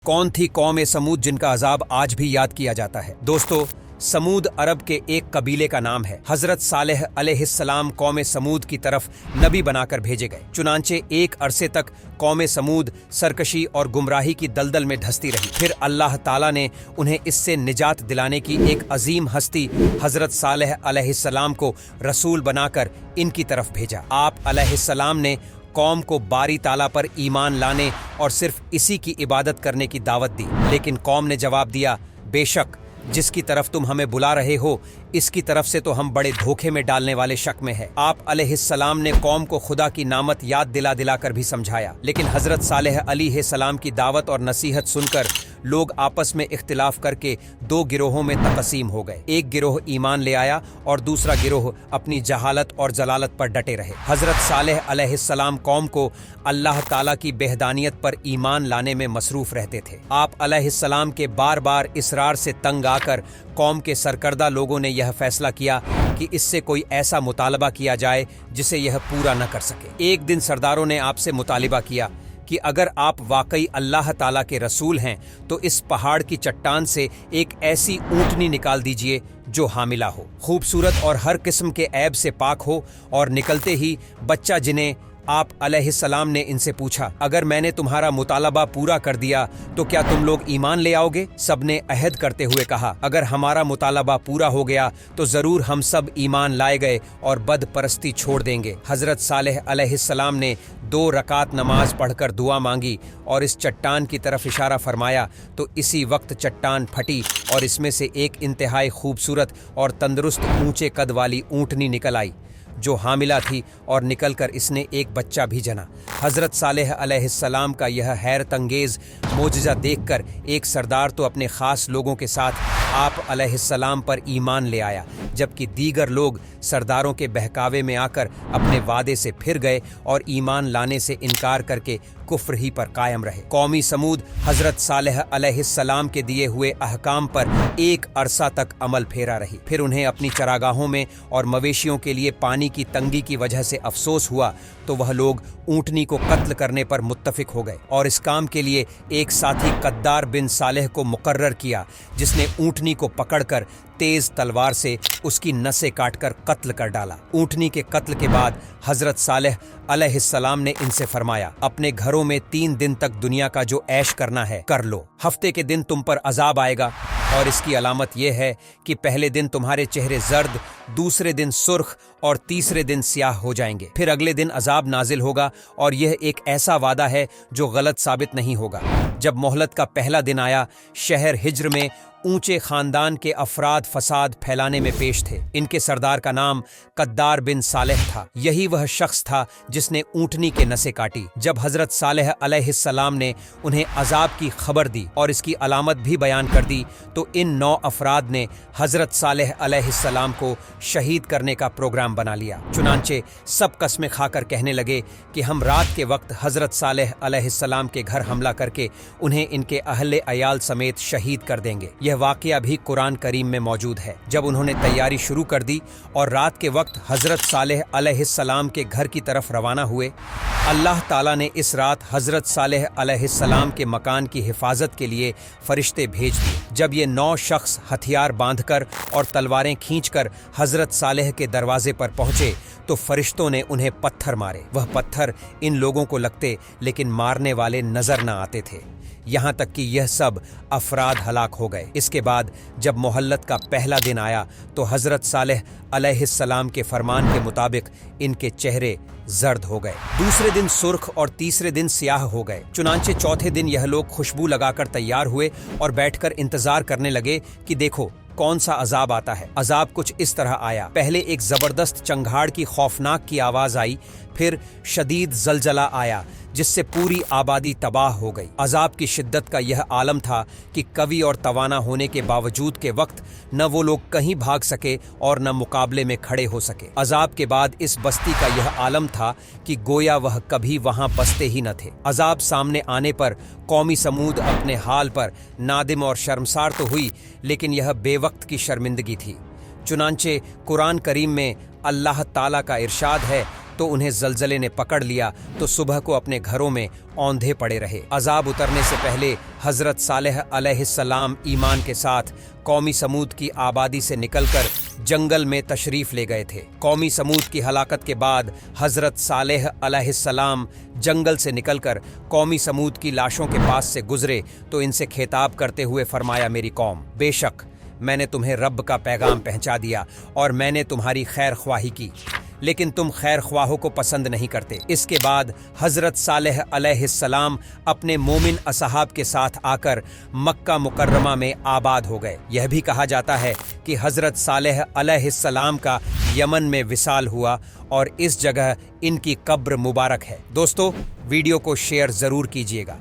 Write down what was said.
कौन थी कौम समूद जिनका अजाब आज भी याद किया जाता है। दोस्तों, समूद अरब के एक कबीले का नाम है। हजरत सालेह अलैहिस्सलाम कौम समूद की तरफ नबी बनाकर भेजे गए। चुनांचे एक अरसे तक कौम समूद सरकशी और गुमराही की दलदल में धंसती रही। फिर अल्लाह ताला ने उन्हें इससे निजात दिलाने की एक अजीम हस्ती हजरत सालेह अलैहिस्सलाम को रसूल बनाकर इनकी तरफ भेजा। आप अलैहिस्सलाम ने कौम को बारी ताला पर ईमान लाने और सिर्फ इसी की इबादत करने की दावत दी, लेकिन कौम ने जवाब दिया, बेशक जिसकी तरफ तुम हमें बुला रहे हो इसकी तरफ से तो हम बड़े धोखे में डालने वाले शक में है। आप अलैहिस्सलाम ने कौम को खुदा की नामत याद दिला दिला कर भी समझाया, लेकिन हजरत सालेह अलैहिस्सलाम की दावत और नसीहत सुनकर लोग आपस में इख्तिलाफ करके दो गिरोहों में तकसीम हो गए। एक गिरोह ईमान ले आया और दूसरा गिरोह अपनी जहालत और जलालत पर डटे रहे। हजरत सालेह अलैहिस्सलाम कौम को अल्लाह ताला की बेहदानियत पर ईमान लाने में मसरूफ रहते थे। आप अलैहिस्सलाम के बार बार इसरार से तंग आकर कौम के सरकर्दा लोगों ने यह फैसला किया कि इससे कोई ऐसा मुतालबा किया जाए जिसे यह पूरा न कर सके। एक दिन सरदारों ने आपसे मुतालिबा किया कि अगर आप वाकई अल्लाह ताला के रसूल हैं तो इस पहाड़ की चट्टान से एक ऐसी ऊँटनी निकाल दीजिए जो हामिला हो, खूबसूरत और हर किस्म के ऐब से पाक हो। और निकलते ही बच्चा जिन्हें आप अलैहिस्सलाम ने इनसे पूछा, अगर मैंने तुम्हारा मुतालबा पूरा कर दिया तो क्या तुम लोग ईमान ले आओगे? सबने अहद करते हुए कहा, अगर हमारा मुतालबा पूरा हो गया तो जरूर हम सब ईमान लाए गए और बदपरस्ती छोड़ देंगे। हजरत सालेह अलैहिस्सलाम ने 2 रकात नमाज पढ़कर दुआ मांगी और इस चट्टान की तरफ इशारा फरमाया तो इसी वक्त चट्टान फटी और इसमें से एक इंतहाई खूबसूरत और तंदुरुस्त ऊंचे कद वाली ऊँटनी निकल आई जो हामिला थी और निकलकर इसने एक बच्चा भी जना। हजरत सालेह अलैहिस्सलाम का यह हैरत अंगेज मोजज़ा देखकर एक सरदार तो अपने खास लोगों के साथ आप अलैहिस्सलाम पर ईमान ले आया, जबकि दीगर लोग सरदारों के बहकावे में आकर अपने वादे से फिर गए और ईमान लाने से इनकार करके कुफ्र ही पर कायम रहे। कौमी समूद हजरत सालेह अलैहिस्सलाम के दिए हुए अहकाम पर एक अरसा तक अमल फेरा रही। फिर उन्हें अपनी चरागाहों में और मवेशियों के लिए पानी की तंगी की वजह से अफसोस हुआ तो वह लोग ऊँटनी को कत्ल करने पर मुत्तफिक हो गए और इस काम के लिए एक साथी कद्दार बिन सालेह को मुकर्रर किया, जिसने ऊँटनी को पकड़कर तेज तलवार से उसकी नसें काटकर कत्ल कर डाला। ऊँटनी के कत्ल के बाद हजरत सालेह अलैहिस्सलाम ने इनसे फरमाया, अपने घरों में 3 दिन तक दुनिया का जो ऐश करना है कर लो। हफ्ते के दिन तुम पर अजाब आएगा और इसकी अलामत यह है कि पहले दिन तुम्हारे चेहरे जर्द, दूसरे दिन सुर्ख और तीसरे दिन स्याह हो जाएंगे। फिर अगले दिन अजाब नाजिल होगा और यह एक ऐसा वादा है जो गलत साबित नहीं होगा। जब मोहलत का पहला दिन आया, शहर हिज्र में ऊंचे खानदान के अफराद फसाद फैलाने में पेश थे। इनके सरदार का नाम कद्दार बिन सालेह था। यही वह शख्स था जिसने ऊँटनी के नसें काटी। जब हजरत सालेह अलैहिस्सलाम ने उन्हें अजाब की खबर दी और इसकी अलामत भी बयान कर दी तो इन 9 अफराद ने हजरत सालेह अलैहिस्सलाम को शहीद करने का प्रोग्राम बना लिया। चुनांचे सब कस्में खाकर कहने लगे कि हम रात के वक्त हजरत सालेह अलैहिस्सलाम के घर हमला करके उन्हें इनके अहले अयाल समेत शहीद कर देंगे। यह वाकया भी कुरान करीम में मौजूद है। जब उन्होंने तैयारी शुरू कर दी और रात के वक्त हजरत सालेह अलैहिस्सलाम के घर की तरफ रवाना हुए, अल्लाह ताला ने इस रात हजरत सालेह अलैहिस्सलाम के मकान की हिफाजत के लिए फरिश्ते भेज दिए। जब ये 9 शख्स हथियार बांधकर और तलवारें खींचकर हजरत सालेह के दरवाजे पर पहुंचे तो फरिश्तों ने उन्हें पत्थर मारे। वह पत्थर इन लोगों को लगते लेकिन मारने वाले नजर न आते थे, यहाँ तक कि यह सब अफराद हलाक हो गए। इसके बाद जब मोहल्लत का पहला दिन आया तो हजरत सालेह अलैहिस्सलाम के फरमान के मुताबिक इनके चेहरे जर्द हो गए, दूसरे दिन सुर्ख और तीसरे दिन स्याह हो गए। चुनांचे चौथे दिन यह लोग खुशबू लगाकर तैयार हुए और बैठकर इंतजार करने लगे कि देखो कौन सा अजाब आता है। अजाब कुछ इस तरह आया, पहले एक जबरदस्त चंगाड़ की खौफनाक की आवाज आई, फिर शदीद जलजला आया जिससे पूरी आबादी तबाह हो गई। अजाब की शिद्दत का यह आलम था कि कवि और तवाना होने के बावजूद के वक्त न वो लोग कहीं भाग सके और न मुकाबले में खड़े हो सके। अजाब के बाद इस बस्ती का यह आलम था कि गोया वह कभी वहां बसते ही न थे। अजाब सामने आने पर कौमी समूद अपने हाल पर नादिम और शर्मसार तो हुई, लेकिन यह बेवक्त की शर्मिंदगी थी। चुनांचे कुरान करीम में अल्लाह ताला का इरशाद है, तो उन्हें जलजले ने पकड़ लिया तो सुबह को अपने घरों में औंधे पड़े रहे। अजाब उतरने से पहले हजरत सालेह अलैहिस्सलाम ईमान के साथ कौमी समूद की आबादी से निकलकर जंगल में तशरीफ ले गए थे। कौमी समूद की हलाकत के बाद हजरत सालेह अलैहिस्सलाम जंगल से निकलकर कौमी समूद की लाशों के पास से गुजरे तो इनसे खिताब करते हुए फरमाया, मेरी कौम, बेशक मैंने तुम्हें रब का पैगाम पहुंचा दिया और मैंने तुम्हारी खैर ख्वाही की, लेकिन तुम खैर ख्वाहों को पसंद नहीं करते। इसके बाद हजरत सालेह अलैहिस्सलाम अपने मोमिन असहाब के साथ आकर मक्का मुकर्रमा में आबाद हो गए। यह भी कहा जाता है कि हजरत सालेह अलैहिस्सलाम का यमन में विसाल हुआ और इस जगह इनकी कब्र मुबारक है। दोस्तों, वीडियो को शेयर जरूर कीजिएगा।